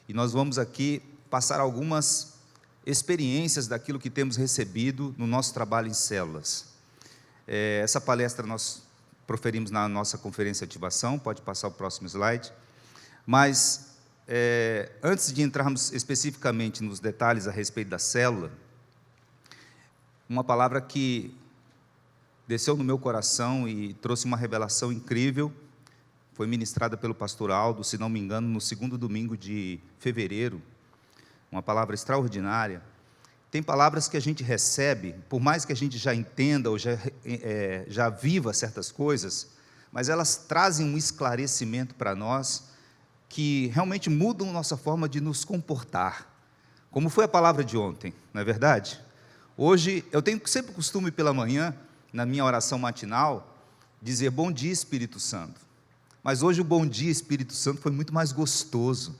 e nós vamos aqui passar algumas experiências daquilo que temos recebido no nosso trabalho em células. Essa palestra nós proferimos na nossa conferência de ativação, pode passar o próximo slide, mas antes de entrarmos especificamente nos detalhes a respeito da célula, uma palavra que desceu no meu coração e trouxe uma revelação incrível, foi ministrada pelo pastor Aldo, se não me engano, no segundo domingo de fevereiro, uma palavra extraordinária. Tem palavras que a gente recebe, por mais que a gente já entenda ou já viva certas coisas, mas elas trazem um esclarecimento para nós, que realmente mudam nossa forma de nos comportar, como foi a palavra de ontem, não é verdade? Hoje, eu tenho sempre o costume pela manhã, na minha oração matinal, dizer bom dia Espírito Santo, mas hoje o bom dia Espírito Santo foi muito mais gostoso,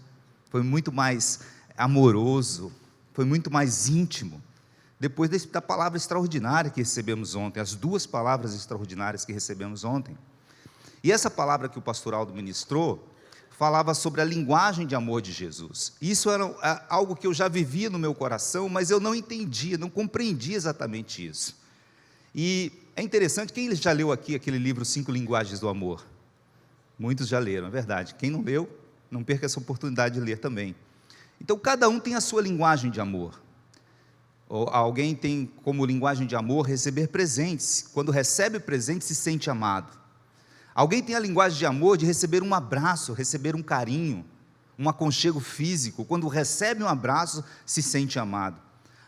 foi muito mais amoroso, foi muito mais íntimo, depois da palavra extraordinária que recebemos ontem, as duas palavras extraordinárias que recebemos ontem. E essa palavra que o pastor Aldo ministrou, falava sobre a linguagem de amor de Jesus. Isso era algo que eu já vivia no meu coração, mas eu não entendia, não compreendia exatamente isso. E é interessante, quem já leu aqui aquele livro 5 Linguagens do Amor? Muitos já leram, é verdade. Quem não leu, não perca essa oportunidade de ler também. Então, cada um tem a sua linguagem de amor. Ou alguém tem como linguagem de amor receber presentes. Quando recebe presente, se sente amado. Alguém tem a linguagem de amor de receber um abraço, receber um carinho, um aconchego físico. Quando recebe um abraço, se sente amado.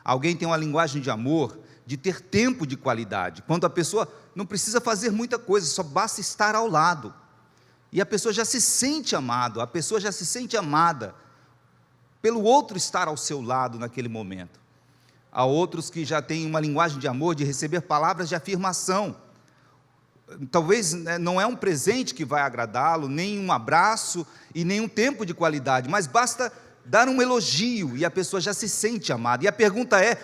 Alguém tem uma linguagem de amor de ter tempo de qualidade. Quando a pessoa não precisa fazer muita coisa, só basta estar ao lado. E a pessoa já se sente amado, a pessoa já se sente amada pelo outro estar ao seu lado naquele momento. Há outros que já têm uma linguagem de amor, de receber palavras de afirmação. Talvez não é um presente que vai agradá-lo, nem um abraço e nem um tempo de qualidade, mas basta dar um elogio e a pessoa já se sente amada. E a pergunta é,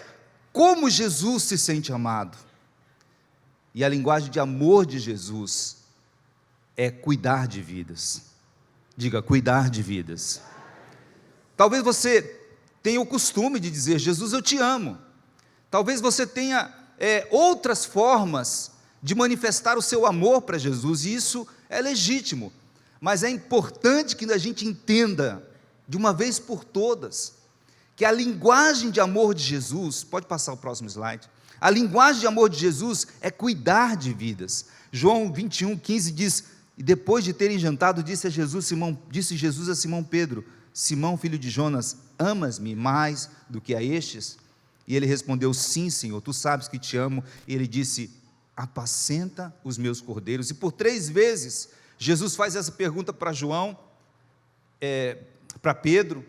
como Jesus se sente amado? E a linguagem de amor de Jesus é cuidar de vidas. Diga, cuidar de vidas. Talvez você tenha o costume de dizer, Jesus, eu te amo. Talvez você tenha outras formas de manifestar o seu amor para Jesus, e isso é legítimo. Mas é importante que a gente entenda, de uma vez por todas, que a linguagem de amor de Jesus, pode passar o próximo slide, a linguagem de amor de Jesus é cuidar de vidas. João 21:15 diz, e depois de terem jantado, disse Jesus a Simão Pedro, Simão, filho de Jonas, amas-me mais do que a estes? E ele respondeu, sim, Senhor, tu sabes que te amo. E ele disse, apacenta os meus cordeiros. E por 3 vezes, Jesus faz essa pergunta para João, para Pedro,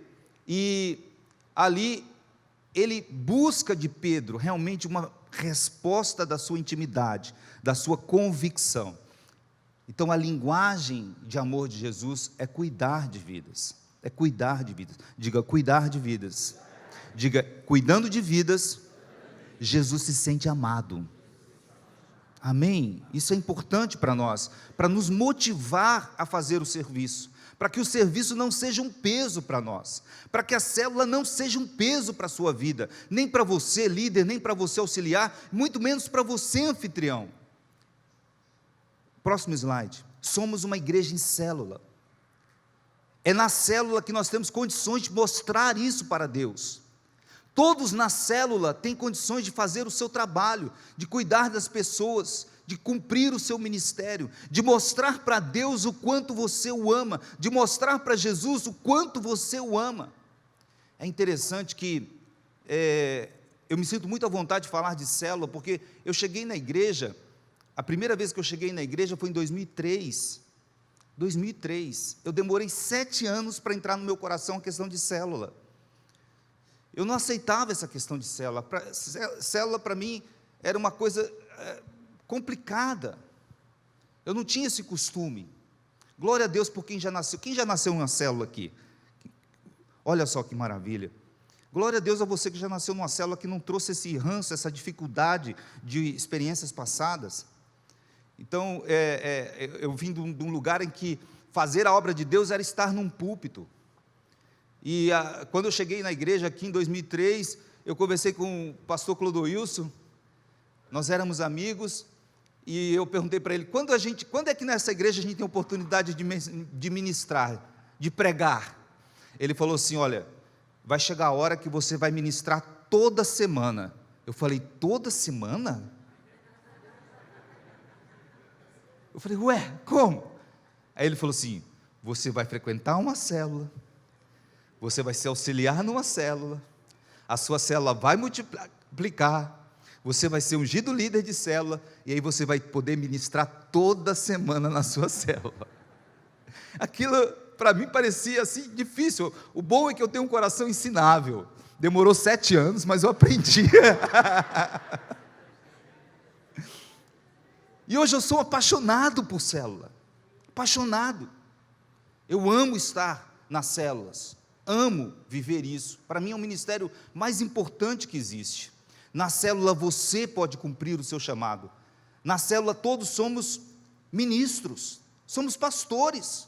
e ali ele busca de Pedro realmente uma resposta da sua intimidade, da sua convicção. Então a linguagem de amor de Jesus é cuidar de vidas, é cuidar de vidas. Diga, cuidar de vidas. Diga, cuidando de vidas, Jesus se sente amado. Amém? Isso é importante para nós, para nos motivar a fazer o serviço, para que o serviço não seja um peso para nós, para que a célula não seja um peso para a sua vida, nem para você líder, nem para você auxiliar, muito menos para você anfitrião. Próximo slide. Somos uma igreja em célula. É na célula que nós temos condições de mostrar isso para Deus. Todos na célula têm condições de fazer o seu trabalho, de cuidar das pessoas, de cumprir o seu ministério, de mostrar para Deus o quanto você o ama, de mostrar para Jesus o quanto você o ama. É interessante que eu me sinto muito à vontade de falar de célula, porque eu cheguei na igreja, a primeira vez que eu cheguei na igreja foi em 2003, eu demorei 7 anos para entrar no meu coração a questão de célula. Eu não aceitava essa questão de célula. Célula para mim era uma coisa complicada. Eu não tinha esse costume. Glória a Deus por quem já nasceu. Quem já nasceu em uma célula aqui? Olha só que maravilha. Glória a Deus a você que já nasceu numa célula que não trouxe esse ranço, essa dificuldade de experiências passadas. Então, eu vim de um lugar em que fazer a obra de Deus era estar num púlpito. E quando eu cheguei na igreja aqui em 2003, eu conversei com o pastor Clodoilson, nós éramos amigos, e eu perguntei para ele, quando é que nessa igreja a gente tem oportunidade de ministrar, de pregar? Ele falou assim, olha, vai chegar a hora que você vai ministrar toda semana. Eu falei, toda semana? Eu falei, ué, como? Aí ele falou assim, você vai frequentar uma célula, você vai ser auxiliar numa célula, a sua célula vai multiplicar, você vai ser ungido líder de célula, e aí você vai poder ministrar toda semana na sua célula. Aquilo para mim parecia assim difícil. O bom é que eu tenho um coração ensinável. Demorou 7 anos, mas eu aprendi. E hoje eu sou apaixonado por célula, apaixonado. Eu amo estar nas células, amo viver isso. Para mim é o ministério mais importante que existe. Na célula você pode cumprir o seu chamado. Na célula todos somos ministros, somos pastores.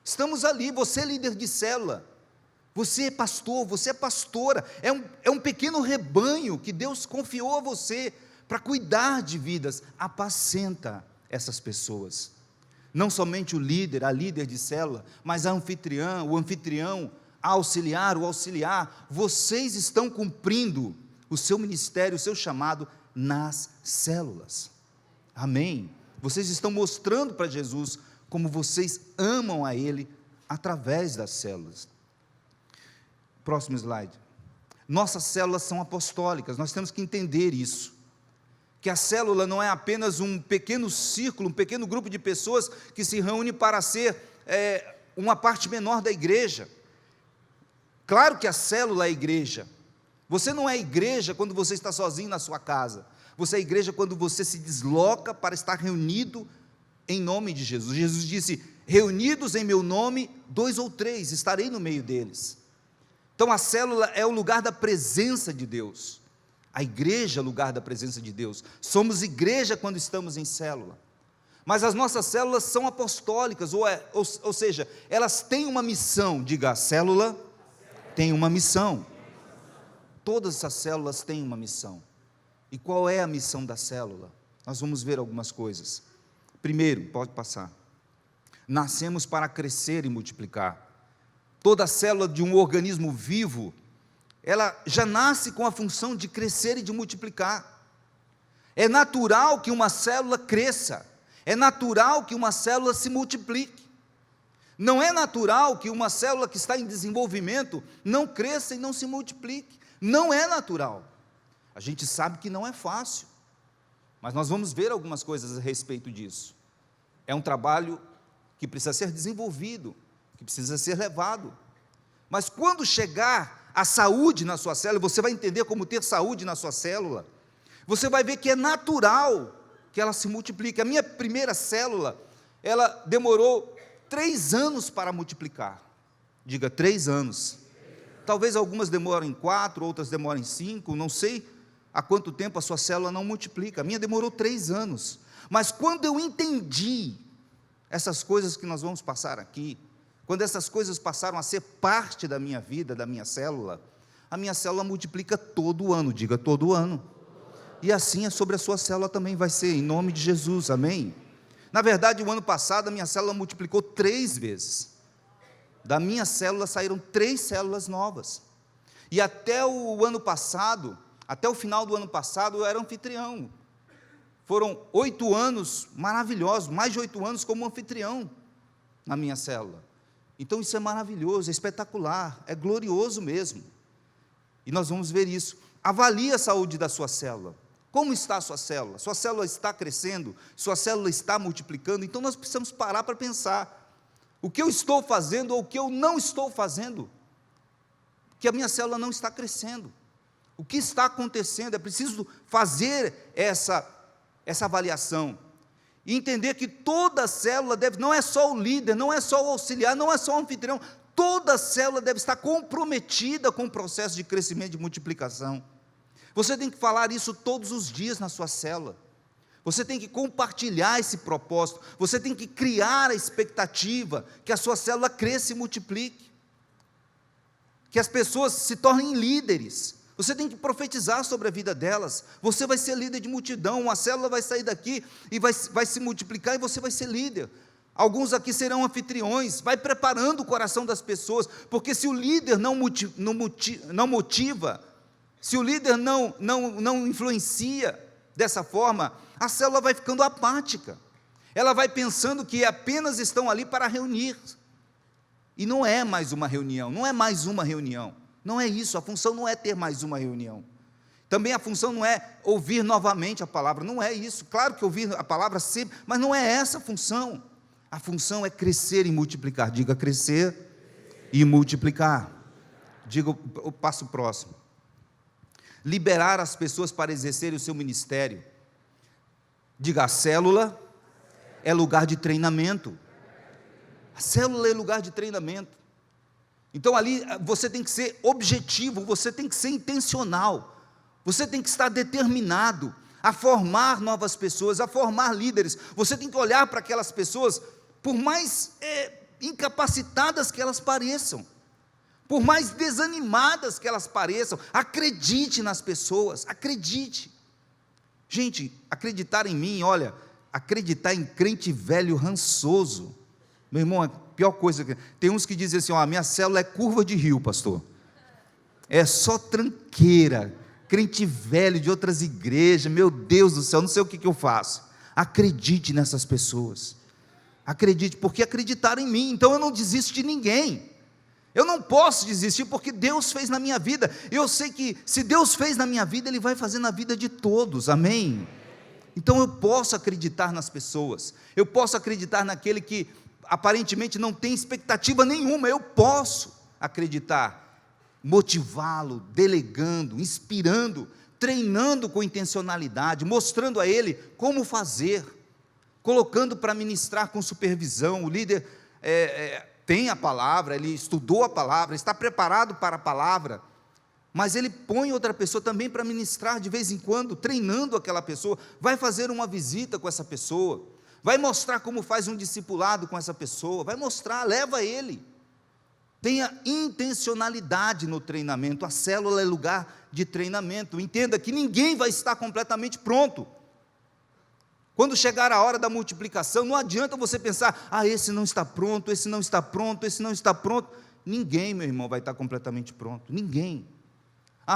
Estamos ali, você é líder de célula, você é pastor, você é pastora. É um pequeno rebanho que Deus confiou a você para cuidar de vidas. Apacenta essas pessoas. Não somente o líder, a líder de célula, mas a anfitriã, o anfitrião, a auxiliar, o auxiliar. Vocês estão cumprindo o seu ministério, o seu chamado nas células. Amém? Vocês estão mostrando para Jesus como vocês amam a Ele através das células. Próximo slide. Nossas células são apostólicas, nós temos que entender isso. Que a célula não é apenas um pequeno círculo, um pequeno grupo de pessoas que se reúne para ser uma parte menor da igreja. Claro que a célula é a igreja. Você não é igreja quando você está sozinho na sua casa. Você é igreja quando você se desloca para estar reunido em nome de Jesus. Jesus disse, reunidos em meu nome, 2 ou 3, estarei no meio deles. Então a célula é o lugar da presença de Deus. A igreja é o lugar da presença de Deus. Somos igreja quando estamos em célula. Mas as nossas células são apostólicas, ou seja, elas têm uma missão. Diga, a célula tem uma missão. Todas essas células têm uma missão. E qual é a missão da célula? Nós vamos ver algumas coisas. Primeiro, pode passar. Nascemos para crescer e multiplicar. Toda célula de um organismo vivo, ela já nasce com a função de crescer e de multiplicar. É natural que uma célula cresça. É natural que uma célula se multiplique. Não é natural que uma célula que está em desenvolvimento não cresça e não se multiplique. Não é natural. A gente sabe que não é fácil, mas nós vamos ver algumas coisas a respeito disso. É um trabalho que precisa ser desenvolvido, que precisa ser levado. Mas quando chegar a saúde na sua célula, você vai entender como ter saúde na sua célula. Você vai ver que é natural que ela se multiplique. A minha primeira célula, ela demorou 3 anos para multiplicar. Diga, 3 anos. Talvez algumas demorem 4, outras demorem 5, não sei há quanto tempo a sua célula não multiplica. A minha demorou 3 anos. Mas quando eu entendi essas coisas que nós vamos passar aqui, quando essas coisas passaram a ser parte da minha vida, da minha célula, a minha célula multiplica todo ano. Diga, todo ano. E assim é sobre a sua célula também vai ser, em nome de Jesus, amém? Na verdade, o ano passado a minha célula multiplicou 3 vezes. Da minha célula saíram 3 células novas. E até o ano passado, até o final do ano passado, eu era anfitrião. Foram 8 anos maravilhosos, mais de 8 anos como anfitrião na minha célula. Então isso é maravilhoso, é espetacular, é glorioso mesmo. E nós vamos ver isso. Avalie a saúde da sua célula. Como está a sua célula? Sua célula está crescendo? Sua célula está multiplicando? Então nós precisamos parar para pensar. O que eu estou fazendo ou o que eu não estou fazendo? Que a minha célula não está crescendo. O que está acontecendo? É preciso fazer essa avaliação. E entender que toda célula não é só o líder, não é só o auxiliar, não é só o anfitrião. Toda célula deve estar comprometida com o processo de crescimento e de multiplicação. Você tem que falar isso todos os dias na sua célula. Você tem que compartilhar esse propósito. Você tem que criar a expectativa que a sua célula cresça e multiplique. que as pessoas se tornem líderes. Você tem que profetizar sobre a vida delas. Você vai ser líder de multidão, uma célula vai sair daqui e vai se multiplicar e você vai ser líder. Alguns aqui serão anfitriões. Vai preparando o coração das pessoas, porque se o líder não motiva, se o líder não influencia dessa forma, a célula vai ficando apática. Ela vai pensando que apenas estão ali para reunir. E não é mais uma reunião, não é mais uma reunião. Não é isso, a função não é ter mais uma reunião. Também a função não é ouvir novamente a palavra, não é isso. Claro que ouvir a palavra sempre, mas não é essa a função. A função é crescer e multiplicar. Diga crescer e multiplicar. Diga o passo próximo. Liberar as pessoas para exercerem o seu ministério. Diga, a célula é lugar de treinamento. A célula é lugar de treinamento. Então ali você tem que ser objetivo, você tem que ser intencional, você tem que estar determinado a formar novas pessoas, a formar líderes. Você tem que olhar para aquelas pessoas, por mais incapacitadas que elas pareçam, por mais desanimadas que elas pareçam, acredite nas pessoas, acredite. Gente, acreditar em mim, olha, acreditar em crente velho rançoso, meu irmão, é a pior coisa. Tem uns que dizem assim, a minha célula é curva de rio, pastor, é só tranqueira, crente velho de outras igrejas, meu Deus do céu, não sei o que eu faço. Acredite nessas pessoas, acredite, porque acreditaram em mim, então eu não desisto de ninguém, eu não posso desistir, porque Deus fez na minha vida, eu sei que se Deus fez na minha vida, Ele vai fazer na vida de todos, amém? Então eu posso acreditar nas pessoas, eu posso acreditar naquele que aparentemente não tem expectativa nenhuma, eu posso acreditar, motivá-lo, delegando, inspirando, treinando com intencionalidade, mostrando a ele como fazer, colocando para ministrar com supervisão. O líder tem a palavra, ele estudou a palavra, está preparado para a palavra, mas ele põe outra pessoa também para ministrar de vez em quando, treinando aquela pessoa, vai fazer uma visita com essa pessoa, vai mostrar como faz um discipulado com essa pessoa, vai mostrar, leva ele. Tenha intencionalidade no treinamento, a célula é lugar de treinamento. Entenda que ninguém vai estar completamente pronto. Quando chegar a hora da multiplicação, não adianta você pensar, esse não está pronto, esse não está pronto, esse não está pronto. Ninguém, meu irmão, vai estar completamente pronto, ninguém.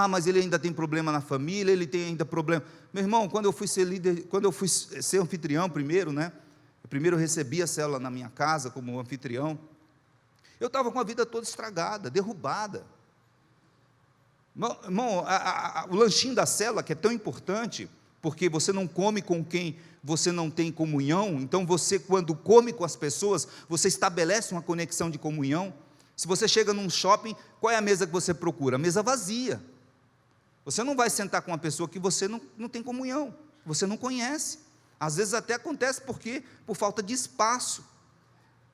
Mas ele ainda tem problema na família, ele tem ainda problema. Meu irmão, quando eu fui ser líder, quando eu fui ser anfitrião primeiro, eu recebi a célula na minha casa como anfitrião, eu estava com a vida toda estragada, derrubada. Irmão, o lanchinho da célula, que é tão importante, porque você não come com quem você não tem comunhão, então você, quando come com as pessoas, você estabelece uma conexão de comunhão. Se você chega num shopping, qual é a mesa que você procura? A mesa vazia. Você não vai sentar com uma pessoa que você não tem comunhão, você não conhece. Às vezes até acontece por falta de espaço.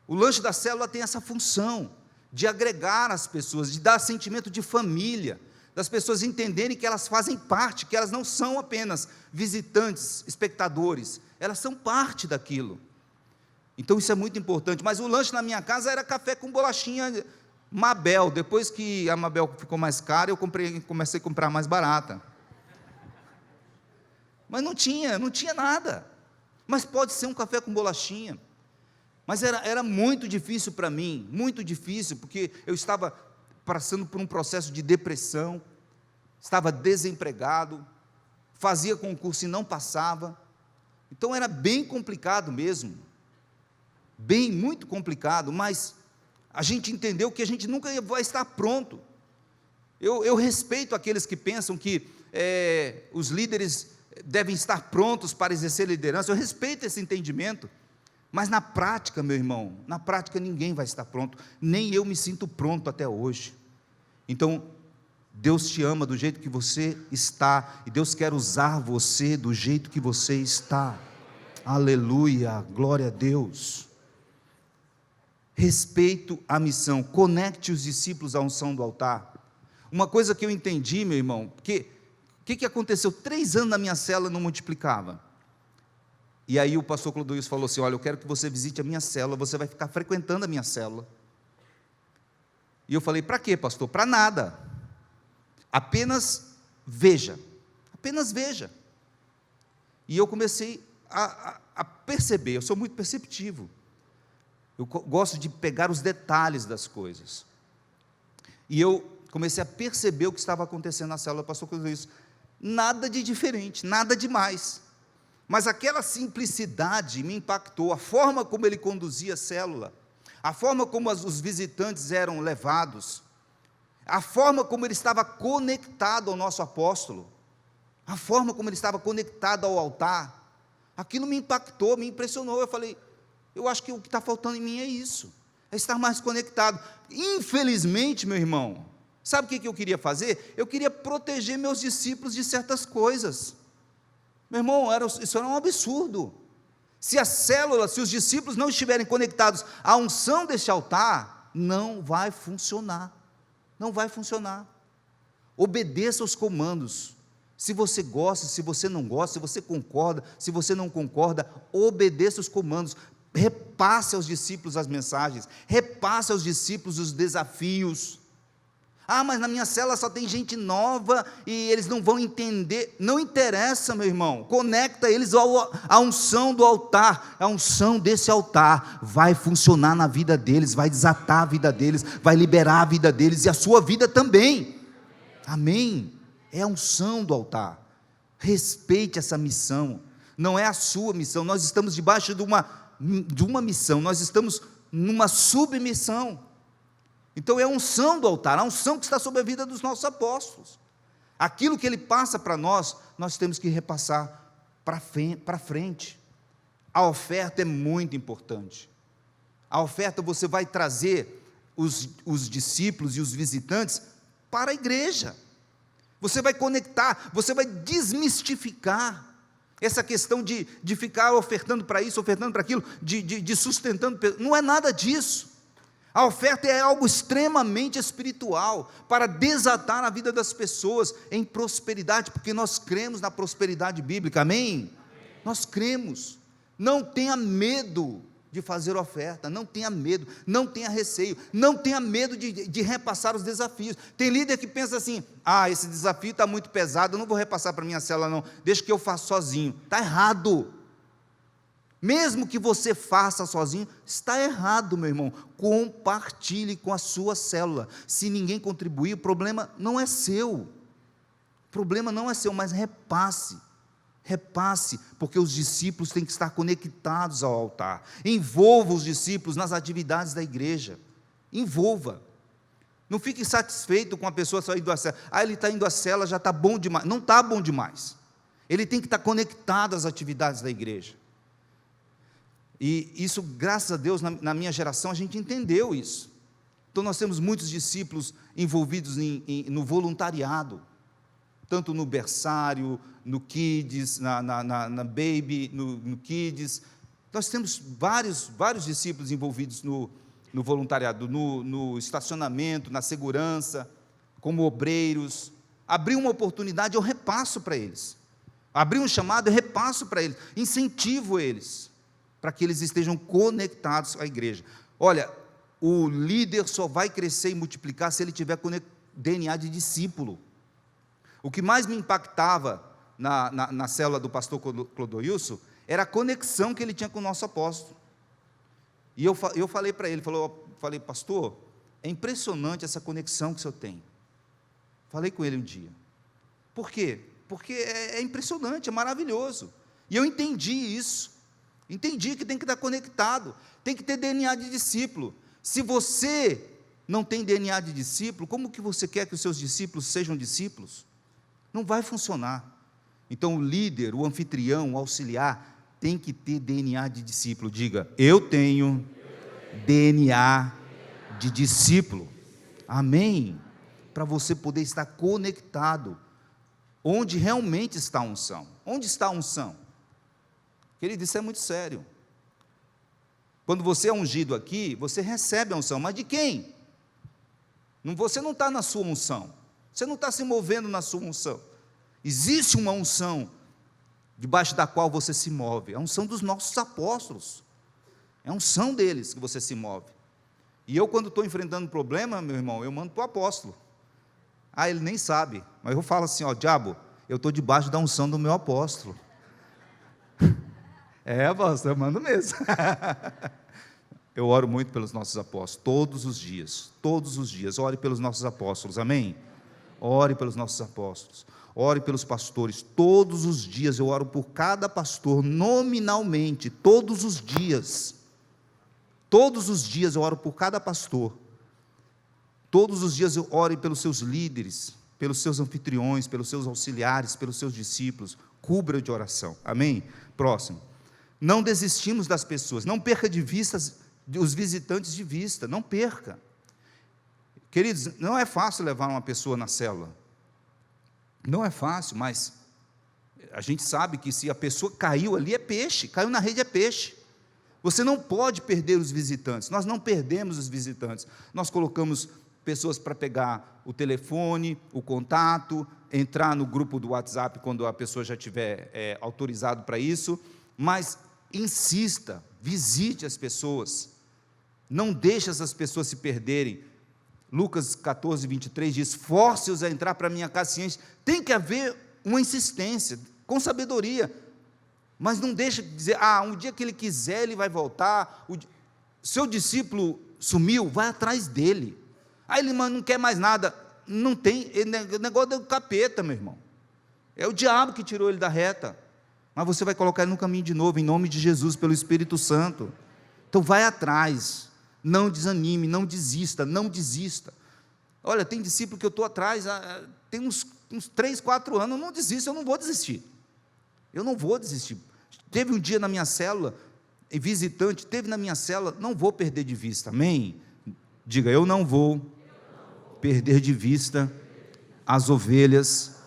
O lanche da célula tem essa função de agregar as pessoas, de dar sentimento de família, das pessoas entenderem que elas fazem parte, que elas não são apenas visitantes, espectadores, elas são parte daquilo. Então isso é muito importante. Mas o lanche na minha casa era café com bolachinha Mabel. Depois que a Mabel ficou mais cara, eu comecei a comprar mais barata. Mas não tinha nada. Mas pode ser um café com bolachinha. Mas era muito difícil para mim, muito difícil, porque eu estava passando por um processo de depressão, estava desempregado, fazia concurso e não passava. Então era bem complicado mesmo, muito complicado, mas a gente entendeu que a gente nunca vai estar pronto. Eu respeito aqueles que pensam que os líderes devem estar prontos para exercer liderança, eu respeito esse entendimento, mas na prática, meu irmão, na prática ninguém vai estar pronto, nem eu me sinto pronto até hoje. Então, Deus te ama do jeito que você está, e Deus quer usar você do jeito que você está. Aleluia, glória a Deus. Respeito à missão, conecte os discípulos à unção do altar. Uma coisa que eu entendi, meu irmão, porque o que aconteceu? 3 anos na minha célula não multiplicava. E aí o pastor Clodoilson falou assim, olha, eu quero que você visite a minha célula, você vai ficar frequentando a minha célula. E eu falei: para quê, pastor? Para nada. Apenas veja. Apenas veja. E eu comecei a perceber, eu sou muito perceptivo. Eu gosto de pegar os detalhes das coisas. E eu comecei a perceber o que estava acontecendo na célula do pastor Clodoilson. Nada de diferente, nada demais. Mas aquela simplicidade me impactou, a forma como ele conduzia a célula, a forma como os visitantes eram levados, a forma como ele estava conectado ao nosso apóstolo, a forma como ele estava conectado ao altar, aquilo me impactou, me impressionou. Eu falei: eu acho que o que está faltando em mim é isso, é estar mais conectado. Infelizmente, meu irmão, sabe o que eu queria fazer? Eu queria proteger meus discípulos de certas coisas. Meu irmão, isso era um absurdo. Se a célula, se os discípulos não estiverem conectados à unção deste altar, não vai funcionar, não vai funcionar. Obedeça aos comandos. Se você gosta, se você não gosta, se você concorda, se você não concorda, obedeça os comandos. Repasse aos discípulos as mensagens, repasse aos discípulos os desafios. Ah, mas na minha célula só tem gente nova e eles não vão entender. Não interessa, meu irmão, conecta eles à unção do altar. A unção desse altar vai funcionar na vida deles, vai desatar a vida deles, vai liberar a vida deles e a sua vida também. Amém? É a unção do altar. Respeite essa missão, não é a sua missão. Nós estamos debaixo de uma missão, nós estamos numa submissão. Então é a unção do altar, a unção que está sobre a vida dos nossos apóstolos. Aquilo que ele passa para nós, nós temos que repassar para frente. A oferta é muito importante. A oferta, você vai trazer os discípulos e os visitantes para a igreja. Você vai conectar, você vai desmistificar essa questão de ficar ofertando para isso, ofertando para aquilo, de sustentando, não é nada disso. A oferta é algo extremamente espiritual, para desatar a vida das pessoas em prosperidade, porque nós cremos na prosperidade bíblica, amém? Nós cremos. Não tenha medo de fazer oferta, não tenha medo, não tenha receio, não tenha medo de repassar os desafios. Tem líder que pensa assim: ah, esse desafio está muito pesado, eu não vou repassar para a minha célula não, deixa que eu faço sozinho. Está errado. Mesmo que você faça sozinho, está errado, meu irmão. Compartilhe com a sua célula. Se ninguém contribuir, o problema não é seu. O problema não é seu, mas repasse. Repasse, porque os discípulos têm que estar conectados ao altar. Envolva os discípulos nas atividades da igreja. Envolva. Não fique satisfeito com a pessoa só indo à célula. Ah, ele está indo à célula, já está bom demais. Não está bom demais. Ele tem que estar conectado às atividades da igreja. E isso, graças a Deus, na minha geração, a gente entendeu isso. Então, nós temos muitos discípulos envolvidos no voluntariado, tanto no berçário, no Kids, na Baby, no Kids. Nós temos vários discípulos envolvidos no voluntariado, no estacionamento, na segurança, como obreiros. Abrir uma oportunidade, eu repasso para eles. Abrir um chamado, eu repasso para eles. Incentivo eles, para que eles estejam conectados à igreja. Olha, o líder só vai crescer e multiplicar se ele tiver DNA de discípulo. O que mais me impactava na célula do pastor Clodoilson era a conexão que ele tinha com o nosso apóstolo. E eu falei para ele, falei: pastor, é impressionante essa conexão que o senhor tem. Falei com ele um dia. Por quê? Porque é impressionante, é maravilhoso. E eu entendi isso. Entendi que tem que estar conectado, tem que ter DNA de discípulo. Se você não tem DNA de discípulo, como que você quer que os seus discípulos sejam discípulos? Não vai funcionar. Então o líder, o anfitrião, o auxiliar, tem que ter DNA de discípulo. Diga: eu tenho DNA de discípulo. Amém? Para você poder estar conectado, onde realmente está a unção. Onde está a unção? Querido, isso é muito sério. Quando você é ungido aqui, você recebe a unção, mas de quem? Você não está na sua unção, você não está se movendo na sua unção. Existe uma unção debaixo da qual você se move, a unção dos nossos apóstolos, é a unção deles que você se move. E eu, quando estou enfrentando um problema, meu irmão, eu mando para o apóstolo. Ah, ele nem sabe, mas eu falo assim, ó, diabo, eu estou debaixo da unção do meu apóstolo. Apóstolo, eu mando mesmo. Eu oro muito pelos nossos apóstolos, todos os dias, ore pelos nossos apóstolos, amém? Ore pelos nossos apóstolos, ore pelos pastores, todos os dias eu oro por cada pastor, nominalmente, todos os dias eu oro por cada pastor, todos os dias eu oro pelos seus líderes, pelos seus anfitriões, pelos seus auxiliares, pelos seus discípulos, cubra de oração, amém? Próximo, não desistimos das pessoas, não perca de vista os visitantes de vista, não perca. Queridos, não é fácil levar uma pessoa na célula, não é fácil, mas a gente sabe que se a pessoa caiu ali é peixe, caiu na rede é peixe. Você não pode perder os visitantes, nós não perdemos os visitantes, nós colocamos pessoas para pegar o telefone, o contato, entrar no grupo do WhatsApp quando a pessoa já tiver autorizado para isso, mas insista, visite as pessoas, não deixe essas pessoas se perderem. Lucas 14, 23 diz, force-os a entrar para a minha casa ciente. Tem que haver uma insistência, com sabedoria, mas não deixa de dizer, um dia que ele quiser, ele vai voltar, seu discípulo sumiu, vai atrás dele, ele não quer mais nada, não tem, o negócio do capeta, meu irmão, é o diabo que tirou ele da reta, mas você vai colocar ele no caminho de novo, em nome de Jesus, pelo Espírito Santo, então vai atrás, não desanime, não desista, olha, tem discípulo que eu estou atrás, tem uns 3, 4 anos, eu não desisto, eu não vou desistir, teve um dia na minha célula, visitante, não vou perder de vista, amém? Diga, eu não vou perder de vista as ovelhas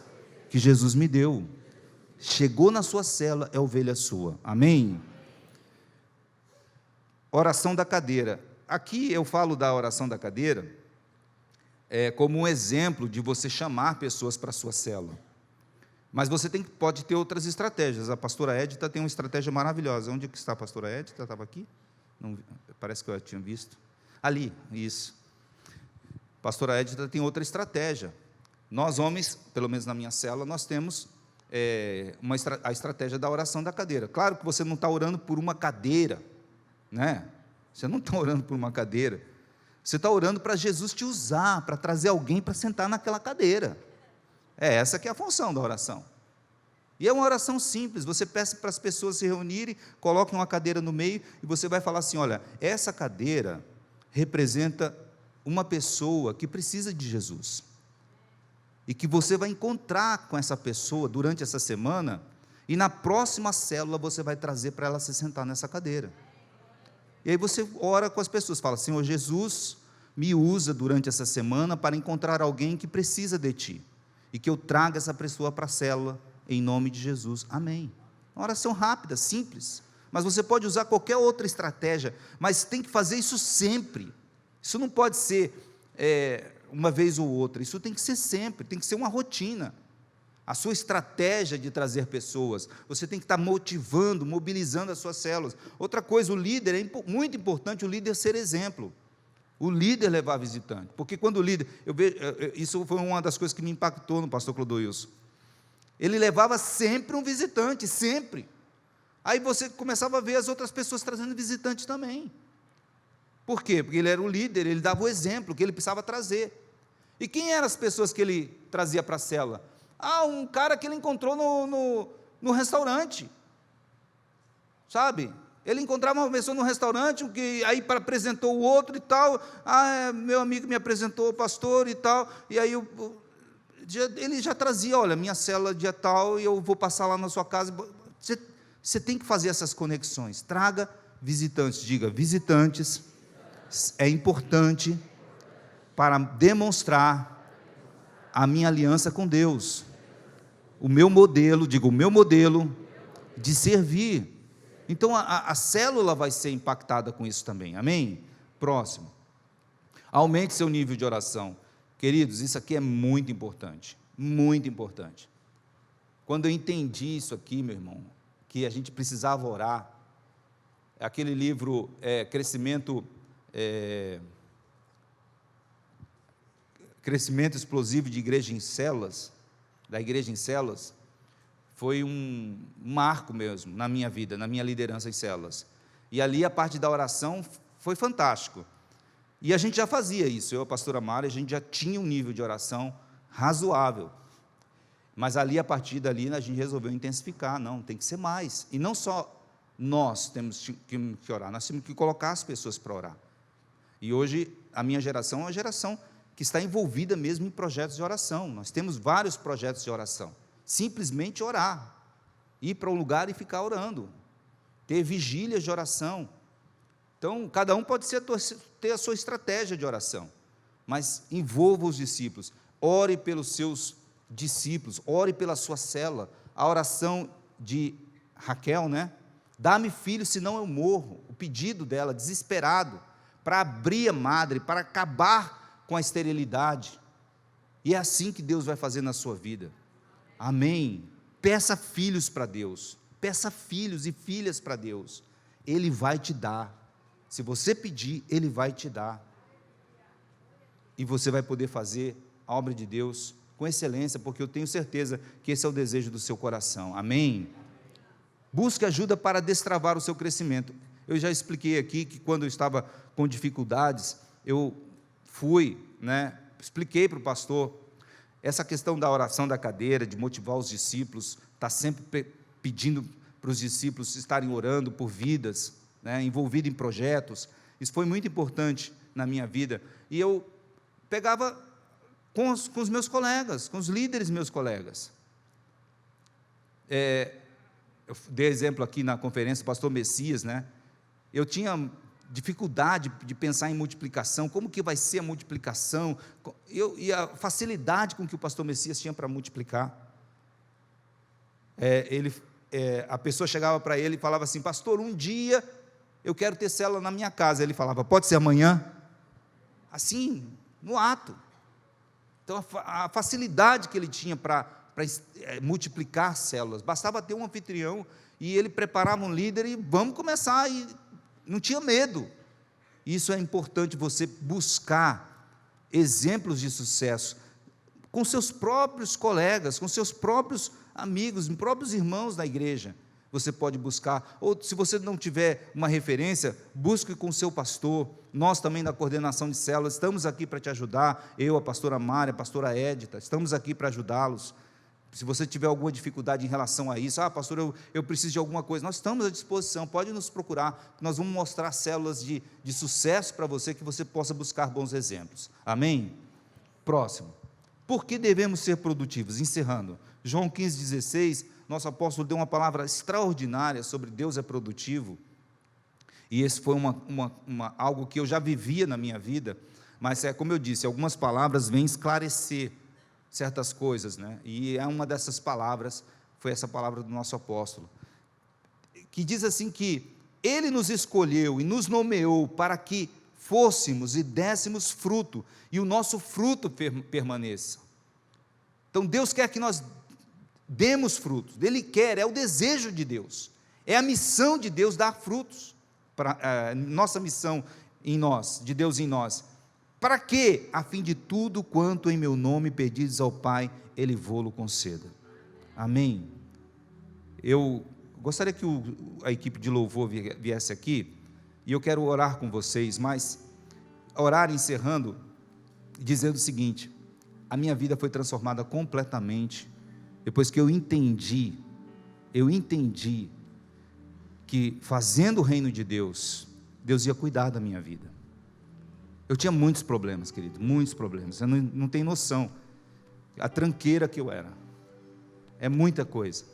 que Jesus me deu, chegou na sua célula, é ovelha sua, amém? Oração da cadeira, aqui eu falo da oração da cadeira, como um exemplo de você chamar pessoas para a sua célula, mas você pode ter outras estratégias, a pastora Edita tem uma estratégia maravilhosa, onde que está a pastora Edita? Estava aqui? Não, parece que eu tinha visto, ali, isso, a pastora Edita tem outra estratégia, nós homens, pelo menos na minha célula, nós temos a estratégia da oração da cadeira, claro que você não está orando por uma cadeira, né? Você não está orando por uma cadeira, você está orando para Jesus te usar, para trazer alguém para sentar naquela cadeira, essa que é a função da oração, e é uma oração simples, você peça para as pessoas se reunirem, coloquem uma cadeira no meio, e você vai falar assim, olha, essa cadeira representa uma pessoa que precisa de Jesus, e que você vai encontrar com essa pessoa durante essa semana, e na próxima célula você vai trazer para ela se sentar nessa cadeira, e aí você ora com as pessoas, fala, Senhor Jesus, me usa durante essa semana para encontrar alguém que precisa de Ti, e que eu traga essa pessoa para a célula, em nome de Jesus, amém, uma oração rápida, simples, mas você pode usar qualquer outra estratégia, mas tem que fazer isso sempre, isso não pode ser uma vez ou outra, isso tem que ser sempre, tem que ser uma rotina, a sua estratégia de trazer pessoas, você tem que estar motivando, mobilizando as suas células. Outra coisa, o líder, muito importante o líder ser exemplo, o líder levar visitante, porque quando o líder, isso foi uma das coisas que me impactou no pastor Clodoilson, ele levava sempre um visitante, sempre, aí você começava a ver as outras pessoas trazendo visitantes também, por quê? Porque ele era o líder, ele dava o exemplo que ele precisava trazer, e quem eram as pessoas que ele trazia para a célula? Um cara que ele encontrou no restaurante, sabe? Ele encontrava uma pessoa no restaurante, que aí apresentou o outro e tal, meu amigo me apresentou o pastor e tal, e aí ele já trazia, olha, minha célula dia tal, e eu vou passar lá na sua casa, você tem que fazer essas conexões, traga visitantes, diga, visitantes, é importante para demonstrar a minha aliança com Deus, o meu modelo de servir, então a célula vai ser impactada com isso também, amém? Próximo, aumente seu nível de oração, queridos, isso aqui é muito importante, quando eu entendi isso aqui, meu irmão, que a gente precisava orar, aquele livro, Crescimento, crescimento explosivo de igreja em células, da igreja em células, foi um marco mesmo na minha vida, na minha liderança em células. E ali a parte da oração foi fantástico. E a gente já fazia isso, eu e a pastora Mara, a gente já tinha um nível de oração razoável. Mas ali, a partir dali, a gente resolveu intensificar, não, tem que ser mais. E não só nós temos que orar, nós temos que colocar as pessoas para orar. E hoje, a minha geração é uma geração que está envolvida mesmo em projetos de oração. Nós temos vários projetos de oração. Simplesmente orar, ir para um lugar e ficar orando, ter vigílias de oração. Então, cada um pode ter a sua estratégia de oração, mas envolva os discípulos, ore pelos seus discípulos, ore pela sua célula. A oração de Raquel, né? Dá-me filho, senão eu morro. O pedido dela, desesperado, para abrir a madre, para acabar com a esterilidade. E é assim que Deus vai fazer na sua vida. Amém. Peça filhos para Deus, peça filhos e filhas para Deus, Ele vai te dar. Se você pedir, Ele vai te dar, e você vai poder fazer a obra de Deus com excelência, porque eu tenho certeza que esse é o desejo do seu coração. Amém? Busque ajuda para destravar o seu crescimento. Eu já expliquei aqui que quando eu estava com dificuldades, eu expliquei para o pastor, essa questão da oração da cadeira, de motivar os discípulos, está sempre pedindo para os discípulos estarem orando por vidas, envolvido em projetos. Isso foi muito importante na minha vida, e eu pegava com os meus colegas, com os líderes meus colegas. Eu dei exemplo aqui na conferência do pastor Messias, eu tinha dificuldade de pensar em multiplicação, como que vai ser a multiplicação, e a facilidade com que o pastor Messias tinha para multiplicar. A pessoa chegava para ele e falava assim: pastor, um dia eu quero ter célula na minha casa. Ele falava: pode ser amanhã? Assim, no ato. Então, a facilidade que ele tinha para multiplicar células, bastava ter um anfitrião, e ele preparava um líder, e vamos começar, e não tinha medo. Isso é importante, você buscar exemplos de sucesso, com seus próprios colegas, com seus próprios amigos, próprios irmãos da igreja. Você pode buscar, ou se você não tiver uma referência, busque com o seu pastor. Nós também da coordenação de células estamos aqui para te ajudar, eu, a pastora Mari, a pastora Édita, estamos aqui para ajudá-los. Se você tiver alguma dificuldade em relação a isso, pastor, eu preciso de alguma coisa, nós estamos à disposição, pode nos procurar, nós vamos mostrar células de sucesso para você, que você possa buscar bons exemplos. Amém? Próximo. Por que devemos ser produtivos? Encerrando, João 15,16, nosso apóstolo deu uma palavra extraordinária sobre Deus é produtivo, e esse foi algo que eu já vivia na minha vida, mas como eu disse, algumas palavras vêm esclarecer certas coisas, e uma dessas palavras foi essa palavra do nosso apóstolo, que diz assim que Ele nos escolheu e nos nomeou para que fôssemos e dessemos fruto, e o nosso fruto permaneça. Então Deus quer que nós demos frutos, Ele quer, é o desejo de Deus, é a missão de Deus dar frutos, nossa missão em nós, de Deus em nós. Para que, a fim de tudo quanto em meu nome pedides ao Pai, Ele vô-lo conceda. Amém? Eu gostaria que a equipe de louvor viesse aqui, e eu quero orar com vocês, mas orar encerrando, dizendo o seguinte: a minha vida foi transformada completamente, depois que eu entendi que fazendo o reino de Deus, Deus ia cuidar da minha vida. Eu tinha muitos problemas, querido, muitos problemas, você não tem noção, a tranqueira que eu era, é muita coisa,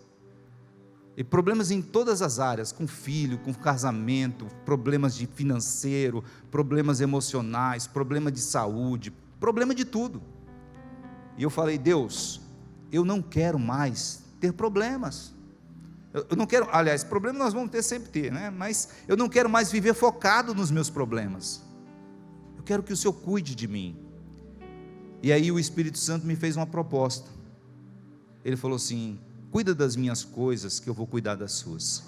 e problemas em todas as áreas, com filho, com casamento, problemas de financeiro, problemas emocionais, problema de saúde, problema de tudo, e eu falei: Deus, eu não quero mais ter problemas, eu não quero, aliás, problemas nós vamos sempre ter, mas eu não quero mais viver focado nos meus problemas, eu quero que o Senhor cuide de mim. E aí o Espírito Santo me fez uma proposta, ele falou assim: cuida das minhas coisas, que eu vou cuidar das suas.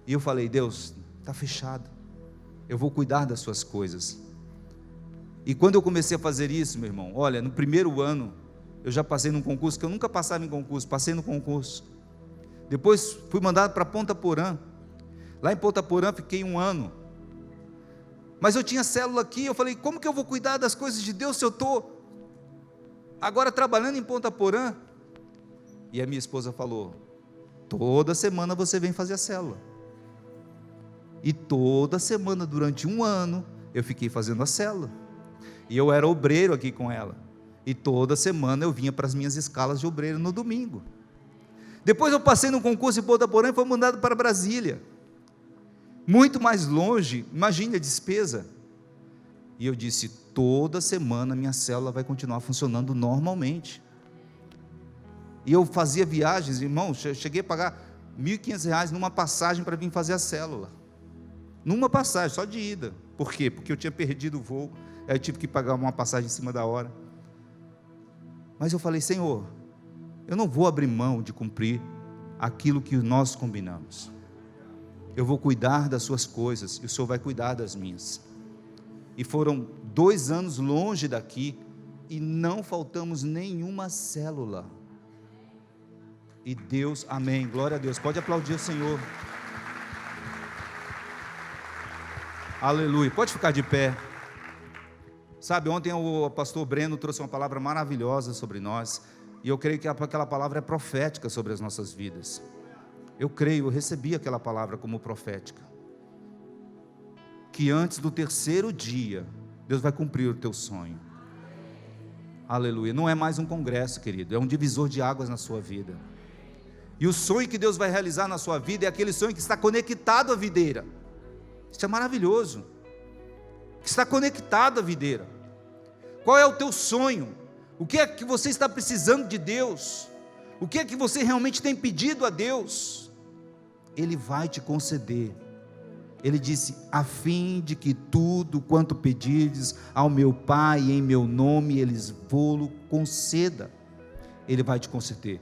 E eu falei: Deus, está fechado, eu vou cuidar das suas coisas. E quando eu comecei a fazer isso, meu irmão, olha, no primeiro ano, eu já passei num concurso, que eu nunca passava em concurso, passei no concurso. Depois fui mandado para Ponta Porã. Lá em Ponta Porã fiquei 1 ano. Mas eu tinha célula aqui, eu falei, como que eu vou cuidar das coisas de Deus se eu estou agora trabalhando em Ponta Porã? E a minha esposa falou, toda semana você vem fazer a célula. E toda semana, durante 1 ano, eu fiquei fazendo a célula. E eu era obreiro aqui com ela. E toda semana eu vinha para as minhas escalas de obreiro no domingo. Depois eu passei num concurso em Ponta Porã e fui mandado para Brasília. Muito mais longe, imagine a despesa. E eu disse, toda semana minha célula vai continuar funcionando normalmente. E eu fazia viagens, irmão, cheguei a pagar R$1.500 numa passagem para vir fazer a célula. Numa passagem, só de ida. Por quê? Porque eu tinha perdido o voo, aí eu tive que pagar uma passagem em cima da hora. Mas eu falei, Senhor, eu não vou abrir mão de cumprir aquilo que nós combinamos. Eu vou cuidar das suas coisas, e o Senhor vai cuidar das minhas. E foram 2 anos longe daqui, e não faltamos nenhuma célula. E Deus, amém, glória a Deus, pode aplaudir o Senhor. Aleluia, pode ficar de pé. Sabe, ontem o pastor Breno trouxe uma palavra maravilhosa sobre nós, e eu creio que aquela palavra é profética sobre as nossas vidas. Eu creio, eu recebi aquela palavra como profética, que antes do 3º dia, Deus vai cumprir o teu sonho. Aleluia, não é mais um congresso, querido, é um divisor de águas na sua vida. E o sonho que Deus vai realizar na sua vida é aquele sonho que está conectado à videira. Isso é maravilhoso, que está conectado à videira. Qual é o teu sonho? O que é que você está precisando de Deus? O que é que você realmente tem pedido a Deus? Ele vai te conceder. Ele disse, a fim de que tudo quanto pedirdes ao meu Pai em meu nome, eles vou-lo conceda. Ele vai te conceder.